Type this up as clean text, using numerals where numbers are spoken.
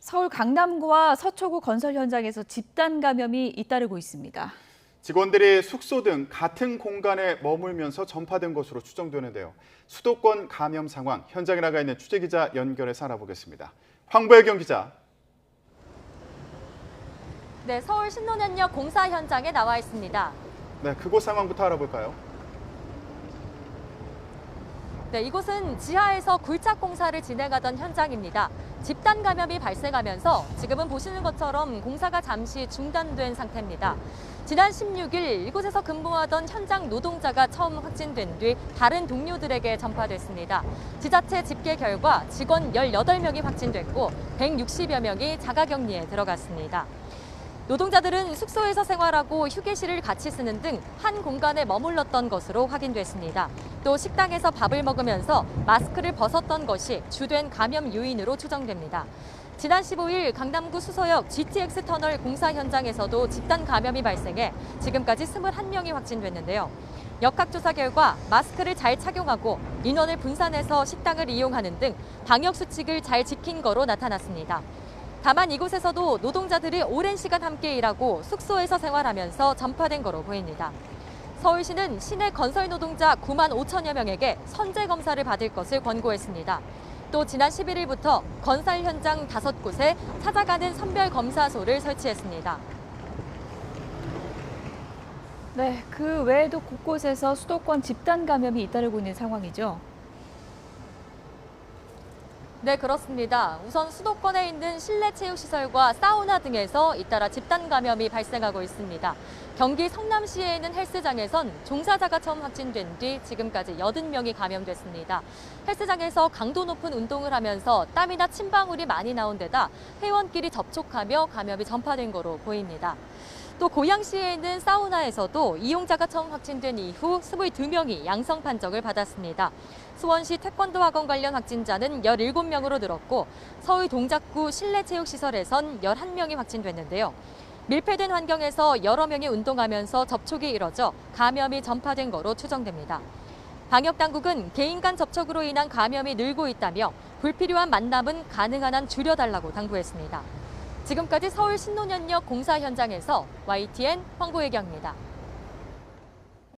서울 강남구와 서초구 건설 현장에서 집단 감염이 잇따르고 있습니다. 직원들이 숙소 등 같은 공간에 머물면서 전파된 것으로 추정되는데요. 수도권 감염 상황, 현장에 나가 있는 취재기자 연결해서 알아보겠습니다. 황보혜경 기자. 네, 서울 신논현역 공사 현장에 나와 있습니다. 네, 그곳 상황부터 알아볼까요? 네, 이곳은 지하에서 굴착 공사를 진행하던 현장입니다. 집단 감염이 발생하면서 지금은 보시는 것처럼 공사가 잠시 중단된 상태입니다. 지난 16일 이곳에서 근무하던 현장 노동자가 처음 확진된 뒤 다른 동료들에게 전파됐습니다. 지자체 집계 결과 직원 18명이 확진됐고 160여 명이 자가격리에 들어갔습니다. 노동자들은 숙소에서 생활하고 휴게실을 같이 쓰는 등 한 공간에 머물렀던 것으로 확인됐습니다. 또 식당에서 밥을 먹으면서 마스크를 벗었던 것이 주된 감염 요인으로 추정됩니다. 지난 15일 강남구 수서역 GTX 터널 공사 현장에서도 집단 감염이 발생해 지금까지 21명이 확진됐는데요. 역학조사 결과 마스크를 잘 착용하고 인원을 분산해서 식당을 이용하는 등 방역수칙을 잘 지킨 거로 나타났습니다. 다만 이곳에서도 노동자들이 오랜 시간 함께 일하고 숙소에서 생활하면서 전파된 거로 보입니다. 서울시는 시내 건설 노동자 9만 5천여 명에게 선제 검사를 받을 것을 권고했습니다. 또 지난 11일부터 건설 현장 5곳에 찾아가는 선별 검사소를 설치했습니다. 네, 그 외에도 곳곳에서 수도권 집단 감염이 잇따르고 있는 상황이죠. 네, 그렇습니다. 우선 수도권에 있는 실내 체육시설과 사우나 등에서 잇따라 집단 감염이 발생하고 있습니다. 경기 성남시에 있는 헬스장에선 종사자가 처음 확진된 뒤 지금까지 80명이 감염됐습니다. 헬스장에서 강도 높은 운동을 하면서 땀이나 침방울이 많이 나온 데다 회원끼리 접촉하며 감염이 전파된 거로 보입니다. 또 고양시에 있는 사우나에서도 이용자가 처음 확진된 이후 22명이 양성 판정을 받았습니다. 수원시 태권도 학원 관련 확진자는 17명으로 늘었고 서울 동작구 실내체육시설에선 11명이 확진됐는데요. 밀폐된 환경에서 여러 명이 운동하면서 접촉이 이뤄져 감염이 전파된 거로 추정됩니다. 방역당국은 개인 간 접촉으로 인한 감염이 늘고 있다며 불필요한 만남은 가능한 한 줄여달라고 당부했습니다. 지금까지 서울 신논현역 공사 현장에서 YTN 황보혜경입니다.